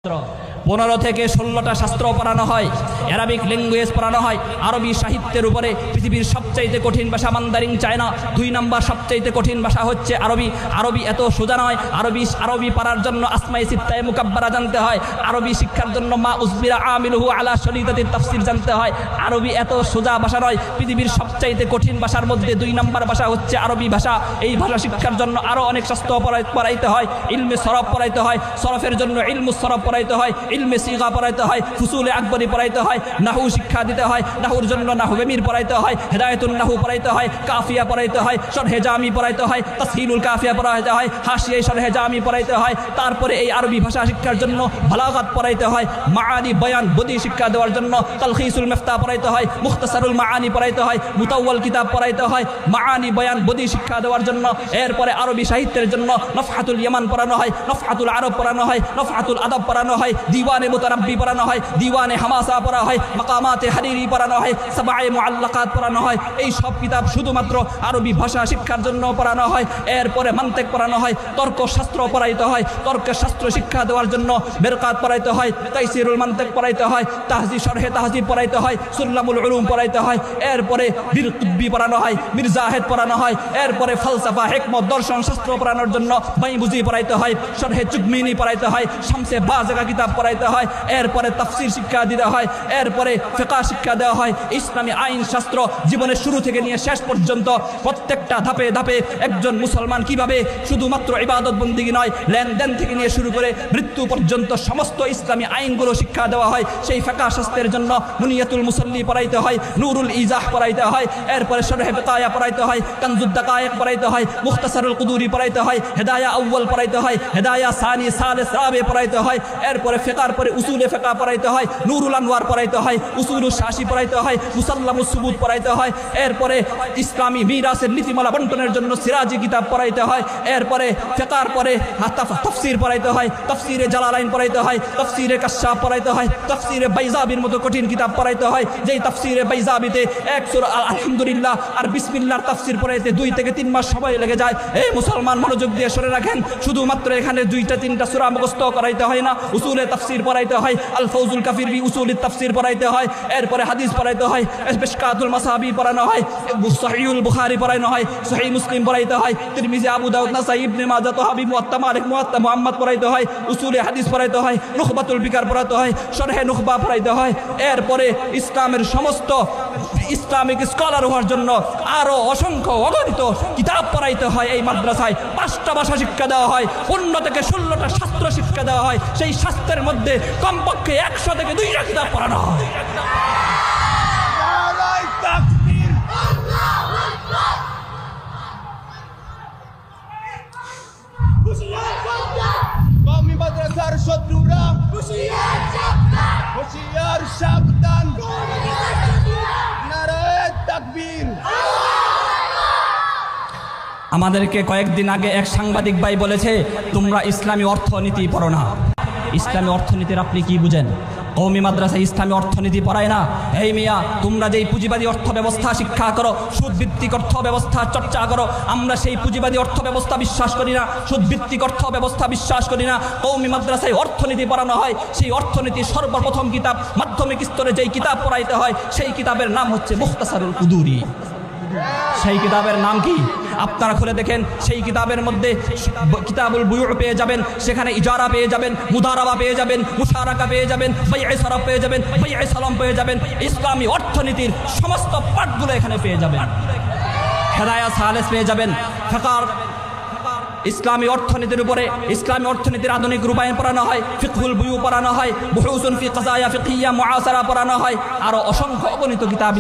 15 থেকে 16টা শাস্ত্র পড়ানো হয়, অ্যারাবিক ল্যাঙ্গুয়েজ পড়ানো হয়। আরবি সাহিত্যের উপরে পৃথিবীর সবচাইতে কঠিন ভাষা মান্দারিং চায়না, 2 নম্বর সবচাইতে কঠিন ভাষা হচ্ছে আরবি। আরবি এত সোজা নয়। আরবি পড়ার জন্য আসমায়ে সিত্তায়ে মুকাব্বারা জানতে হয়। আরবি শিক্ষার জন্য মা উসবিরা আমিলুহু আলা শরীতাতিত তাফসীর জানতে হয়। আরবি এত সোজা ভাষা নয়। পৃথিবীর সবচাইতে কঠিন ভাষার মধ্যে 2 নম্বর ভাষা হচ্ছে আরবি ভাষা। এই ভাষা শিক্ষার জন্য আরও অনেক শাস্ত্র পড়াইতে হয়। ইলমে সরফ পড়াইতে হয়, সরফের জন্য ইলমুস সরফ পড়াইতে হয়, ইলমে সিগা পড়াইতে হয়, ফুসুলে আকবরি পড়াইতে হয়, নাহু শিক্ষা দিতে হয়, নাহুর জন্য নাহু বেমির পড়াইতে হয়, হেদায়েতুন নাহু পড়াইতে হয়, কাফিয়া পড়াইতে হয়, শরহে জামি পড়াইতে হয়, তাসহিলুল কাফিয়া পড়াইতে হয়, হাশিয়া শরহে জামি পড়াইতে হয়। তারপরে এই আরবি ভাষা শিক্ষার জন্য বালাগাত পড়াইতে হয়, মাআনি বয়ান বদি শিক্ষা দেওয়ার জন্য তালখিসুল মিফতা পড়াইতে হয়, মুখতাসারুল মাআনি পড়াইতে হয়, মুতাওয়াল কিতাব পড়াইতে হয়, মাআনি বয়ান বদি শিক্ষা দেওয়ার জন্য। এরপরে আরবি সাহিত্যের জন্য নফহাতুল ইয়ামান পড়ানো হয়, নফহাতুল আরব পড়ানো হয়, নফহাতুল আদব পড়ানো হয়, দিওয়ানে মুতারাব্বি পড়ানো হয়, দিওয়ানে হামাসা পড়া হয়, মাকামাতে হারিরি পড়ানো হয়, সাবায়ে মুআল্লাকাত পড়ানো হয়। এই সব কিতাব শুধুমাত্র আরবি ভাষা শিক্ষার জন্য পড়ানো হয়। এরপরে মান্তেক পড়ানো হয়, তর্কশাস্ত্র পড়াইতে হয়, তর্কশাস্ত্র শিক্ষা দেওয়ার জন্য বেরকাত পড়াইতে হয়, তাইসিরুল মান্তেক পড়াইতে হয়, তাহজিব শরহে তাহজিব পড়াইতে হয়, সুল্লামুল উলুম পড়াইতে হয়। এরপরে বীর কুতুবি পড়ানো হয়, মির্জাহেদ পড়ানো হয়। এরপরে ফলসফা হিকমত দর্শন শাস্ত্র পড়ানোর জন্য বাইবুজি পড়াইতে হয়, শরহে চুকমিনি পড়াইতে হয়, শামসে বাজেগা কিতাব পড়াইতে হয়। এরপরে তাফসির শিক্ষা দিতে হয়। এরপরে ফিকহ শিক্ষা দেওয়া হয়। ইসলামী আইন শাস্ত্র জীবনের শুরু থেকে নিয়ে শেষ পর্যন্ত প্রত্যেকটা ধাপে ধাপে একজন মুসলমান কিভাবে শুধুমাত্র ইবাদত বন্দেগী নয়, লেনদেন থেকে নিয়ে শুরু করে মৃত্যু পর্যন্ত সমস্ত ইসলামী আইনগুলো শিক্ষা দেওয়া হয়। সেই ফিকহ শাস্ত্রের জন্য মুনিয়াতুল মুসল্লি পড়াইতে হয়, নূরুল ইজাহ পড়াইতে হয়। এরপরে শরহে বিকায়া পড়াইতে হয়, কানজুদ দাকায়েক পড়াইতে হয়, মুখতাসারুল কুদুরি পড়াইতে হয়, হেদায়া আউয়াল পড়াইতে হয়, হেদায়া সানি সালিস রাবে পড়াইতে হয়। এরপরে ফিকহর পরে উসুলে ফিকহ পড়াইতে হয়, নূরুল আনওয়ার পড়াইতে হয়, উসুলুশ শাসি পড়াইতে হয়, মুসাল্লামুস সুবুত পড়াইতে হয়। এরপরে ইসলামী মিরাসের নীতিমালা বন্টনের জন্য সিরাজি কিতাব পড়াইতে হয়। এরপরে ফিকহর পরে তাফসীর পড়াইতে হয়, তাফসীরে জালালাইন পড়াইতে হয়, তাফসীরে কাশশাফ পড়াইতে হয়, তাফসীরে বাইজাবির মতো কঠিন কিতাব পড়াইতে হয়। যেই তাফসীরে বাইজাবিতে এক সূরা আলহামদুলিল্লাহ আর বিসমিল্লাহর তাফসীর পড়াইতে 2 থেকে 3 মাস সময় লেগে যায়। এই মুসলমান মনোযোগ দিয়ে শুনে রাখেন, শুধুমাত্র এখানে 2-3টা সূরা মুখস্থ করাইতে হয় না, উসুলে তাফসীর পড়াইতে হয়, আল ফৌজুল কাফির বি উসুলিত তাফসীর পড়াইতে হয়। এরপরে হাদিস পড়াইতে হয়, মিশকাতুল মাসাবি পড়ানো হয়, সহিহুল বুখারী পড়ানো হয়, সহিহ মুসলিম পড়াইতে হয়, তিরমিজি, আবু দাউদ, নাসাই, ইবনে মাজাহ, তাহাবি, মুওয়াত্তা মালিক, মুওয়াত্তা মুহাম্মদ পড়াইতে হয়, উসুলে হাদিস পড়াইতে হয়, নুখবাতুল ফিকার পড়াইতে হয়, শরহে নুখবা পড়াইতে হয়। এরপরে ইসলামের সমস্ত ইসলামিক স্কলার হওয়ার জন্য আরো অসংখ্য অগণিত কিতাব পড়াইতে হয়। এই মাদ্রাসায় 5টা ভাষা শিক্ষা দেওয়া হয়, 15 থেকে 16টা শাস্ত্র শিক্ষা দেওয়া হয়। সেই শাস্ত্রের মধ্যে কমপক্ষে 100 থেকে 200 কিতাব পড়ানো হয়। কওমি মাদ্রাসার শত্রুরা হুঁশিয়ার সাবধান, নারায়ে তাকবীর। আমাদেরকে কয়েকদিন আগে এক সাংবাদিক ভাই বলেছে, তোমরা ইসলামী অর্থনীতি পড়ো না। ইসলামী অর্থনীতির আপনি কি বুঝেন? কওমি মাদ্রাসায় ইসলামী অর্থনীতি পড়ায় না। এই মিয়া, তোমরা যেই পুঁজিবাদী অর্থ ব্যবস্থা শিক্ষা করো, সুদভিত্তিক অর্থ ব্যবস্থা চর্চা করো, আমরা সেই পুঁজিবাদী অর্থ ব্যবস্থা বিশ্বাস করি না, সুদভিত্তিক অর্থ ব্যবস্থা বিশ্বাস করি না। কওমি মাদ্রাসায় অর্থনীতি পড়ানো হয়। সেই অর্থনীতি সর্বপ্রথম কিতাব, মাধ্যমিক স্তরে যেই কিতাব পড়াইতে হয়, সেই কিতাবের নাম হচ্ছে মুখতাসারুল কুদুরি। সেই কিতাবের নাম কি? আপনারা খুলে দেখেন, সেই কিতাবের মধ্যে কিতাবুল বুয়ু পেয়ে যাবেন, সেখানে ইজারা পেয়ে যাবেন, মুদারাবা পেয়ে যাবেন, মুশারাকা পেয়ে যাবেন, বাইয়ে সরফ পেয়ে যাবেন, বাইয়ে সালাম পেয়ে যাবেন। ইসলামী অর্থনীতির সমস্ত পাঠগুলো এখানে পেয়ে যাবেন। হেদায়া সালেস পেয়ে যাবেন। ফিকহ ইসলামী অর্থনীতির উপরে ইসলামী অর্থনীতির আধুনিক রূপায়ণ পড়ানো হয়, ফিকহুল বুয়ু পড়ানো হয়, বুহুসুন ফি কাযায়া ফিকহিয়া মুআসারা পড়ানো হয়। আরো অসংখ্য অগণিত কিতাব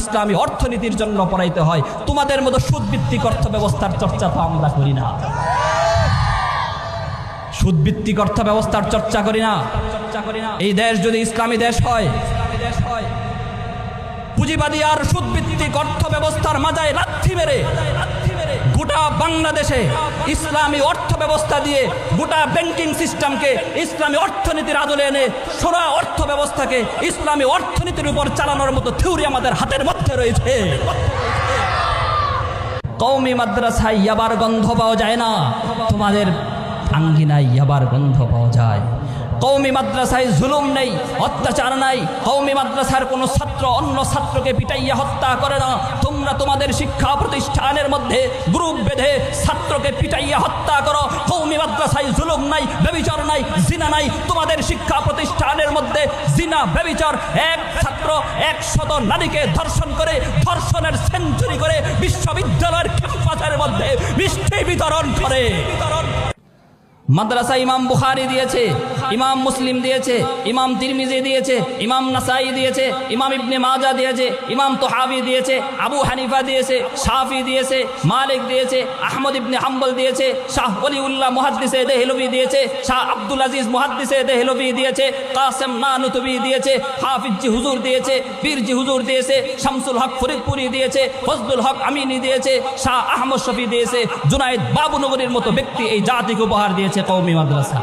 ইসলামী অর্থনীতির জন্য পড়াইতে হয়। তোমাদের মতো সুদভিত্তিক অর্থ ব্যবস্থার চর্চা তো আমরা করি না। সুদভিত্তিক অর্থ ব্যবস্থার চর্চা করি না। এই দেশ যদি ইসলামী দেশ হয়, পুঁজিবাদী আর সুদভিত্তিক অর্থ ব্যবস্থার মাঝায় লাথি মেরে গোটা বাংলাদেশে ইসলামী অর্থ ব্যবস্থা দিয়ে গোটা ব্যাংকিং সিস্টেমকে ইসলামী অর্থনীতির আদলে এনে সোনা অর্থ ব্যবস্থাকে ইসলামী অর্থনীতির উপর চালানোর মতো থিওরি আমাদের হাতের মধ্যে রয়েছে। কওমি মাদ্রাসায় ইয়াবার গন্ধ পাওয়া যায় না, তোমাদের আঙ্গিনায় ইয়াবার গন্ধ পাওয়া যায়। কওমি মাদ্রাসায় জুলুম নেই, অত্যাচার নাই। কওমি মাদ্রাসার কোনো ছাত্র অন্য ছাত্রকে পিটাইয়া হত্যা করে না। তোমরা তোমাদের শিক্ষা প্রতিষ্ঠানের মধ্যে গ্রুপ বেঁধে ছাত্রকে পিটাইয়া হত্যা করো। কওমি মাদ্রাসায় জুলুম নাই, ব্যভিচার নাই, জিনা নাই। তোমাদের শিক্ষা প্রতিষ্ঠানের মধ্যে জিনা, ব্যভিচার, এক ছাত্র 100 নারীকে ধর্ষণ করে, ধর্ষণের সেঞ্চুরি করে বিশ্ববিদ্যালয়ের ক্যাম্পাসের মধ্যে মিষ্টি বিতরণ করে। মাদ্রাসা ইমাম বুখারী দিয়েছে, ইমাম মুসলিম দিয়েছে, ইমাম তিরমিজি দিয়েছে, ইমাম নাসাই দিয়েছে, ইমাম ইবনে মাজা দিয়েছে, ইমাম তোহাবি দিয়েছে, আবু হানিফা দিয়েছে, শাফি দিয়েছে, মালিক দিয়েছে, আহমদ ইবনে হাম্বল দিয়েছে, শাহ ওলিউল্লাহ মুহাদ্দিসে দেহলভী দিয়েছে, শাহ আব্দুল আজিজ মুহাদ্দিসে দেহলভী দিয়েছে, কাসেম নানুতুবি দিয়েছে, হাফিজ জি হুজুর দিয়েছে, পীর জি হুজুর দিয়েছে, শামসুল হক ফরিদপুরি দিয়েছে, ফজলুল হক আমিনী দিয়েছে, শাহ আহমদ শফি দিয়েছে, জুনায়েদ বাবুনগরীর মতো ব্যক্তি এই জাতিকে উপহার দিয়েছে কওমি মাদ্রাসা।